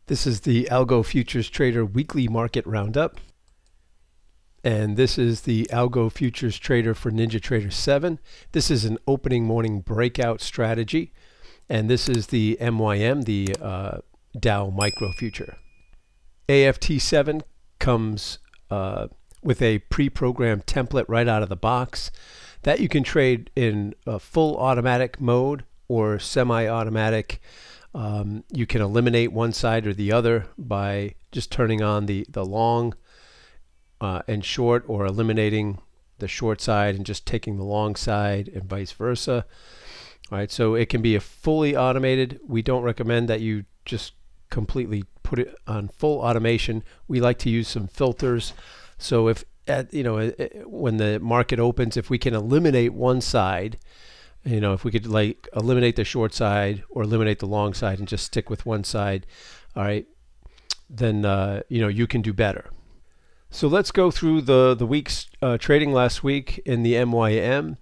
This is the Algo Futures Trader Weekly Market Roundup. And this is the Algo Futures Trader for NinjaTrader 7. This is an opening morning breakout strategy. And this is the MYM, the Dow Micro Future. AFT 7 comes with a pre-programmed template right out of the box that you can trade in full automatic mode or semi-automatic. You can eliminate one side or the other by just turning on the long and short, or eliminating the short side and just taking the long side, and vice versa. All right, so it can be a fully automated. We don't recommend that you just completely put it on full automation. We like to use some filters. So if when the market opens, if we can eliminate one side, if we could eliminate the short side or eliminate the long side and just stick with one side, all right, then you can do better. So let's go through the week's trading last week in the MYM,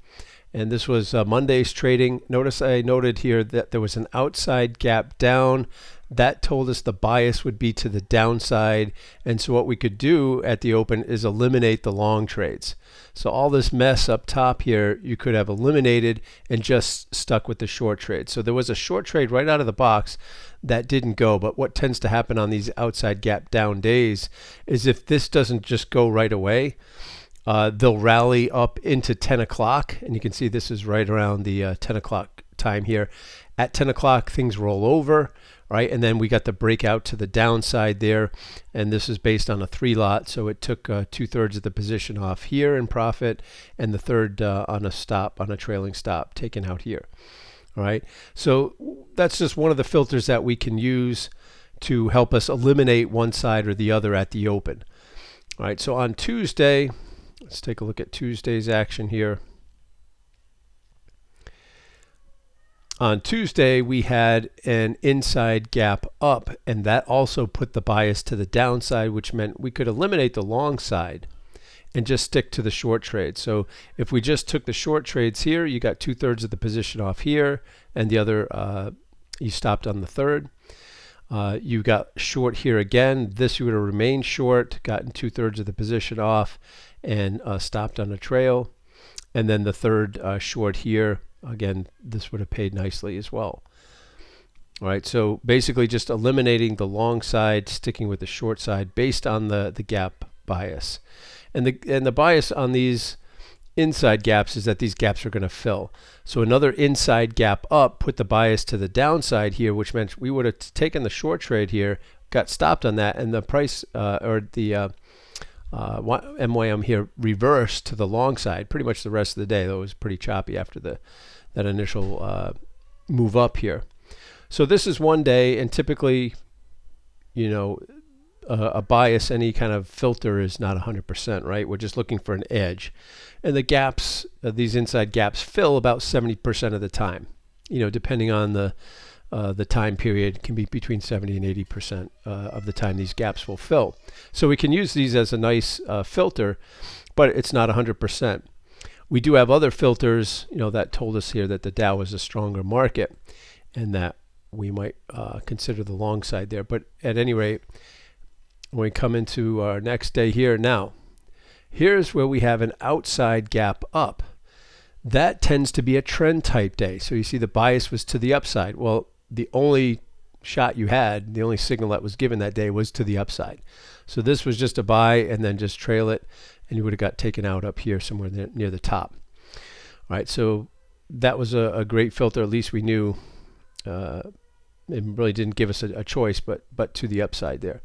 and this was Monday's trading. Notice I noted here that there was an outside gap down. That told us the bias would be to the downside, and so what we could do at the open is eliminate the long trades. So all this mess up top here, you could have eliminated and just stuck with the short trade. So there was a short trade right out of the box that didn't go, but what tends to happen on these outside gap down days is if this doesn't just go right away, they'll rally up into 10 o'clock, and you can see this is right around the 10 o'clock time here. At 10 o'clock, things roll over, right? And then we got the breakout to the downside there, and this is based on a 3-lot, so it took 2/3 of the position off here in profit, and the third on a trailing stop taken out here. All right, so that's just one of the filters that we can use to help us eliminate one side or the other at the open. All right, so on Tuesday, let's take a look at Tuesday's action here. On Tuesday, we had an inside gap up, and that also put the bias to the downside, which meant we could eliminate the long side and just stick to the short trade. So if we just took the short trades here, you got 2/3 of the position off here, and the other, you stopped on the third. You got short here again. This you would have remained short, gotten 2/3 of the position off, and stopped on a trail. And then the third short here, again, this would have paid nicely as well. All right, so basically just eliminating the long side, sticking with the short side based on the gap bias. And the bias on these inside gaps is that these gaps are going to fill. So another inside gap up put the bias to the downside here, which meant we would have taken the short trade here, got stopped on that, and the price MYM here reversed to the long side pretty much the rest of the day, though it was pretty choppy after that initial move up here. So this is one day, and typically, a bias, any kind of filter is not 100%, right? We're just looking for an edge. And the gaps, these inside gaps fill about 70% of the time. Depending on the time period, can be between 70 and 80% of the time these gaps will fill. So we can use these as a nice filter, but it's not 100%. We do have other filters, that told us here that the Dow is a stronger market, and that we might consider the long side there. But at any rate, when we come into our next day here now, here's where we have an outside gap up. That tends to be a trend type day. So you see the bias was to the upside. Well, the only shot you had, the only signal that was given that day was to the upside. So this was just a buy and then just trail it, and you would have got taken out up here somewhere near the top. All right, so that was a great filter. At least we knew it really didn't give us a choice, but to the upside there.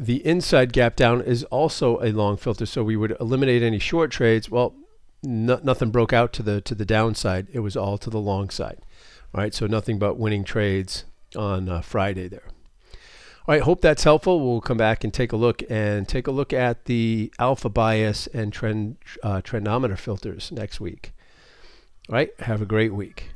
The inside gap down is also a long filter, so we would eliminate any short trades. Well, nothing broke out to the downside. It was all to the long side. All right, so nothing but winning trades on Friday there. All right, hope that's helpful. We'll come back and take a look at the alpha bias and trendometer filters next week. All right, have a great week.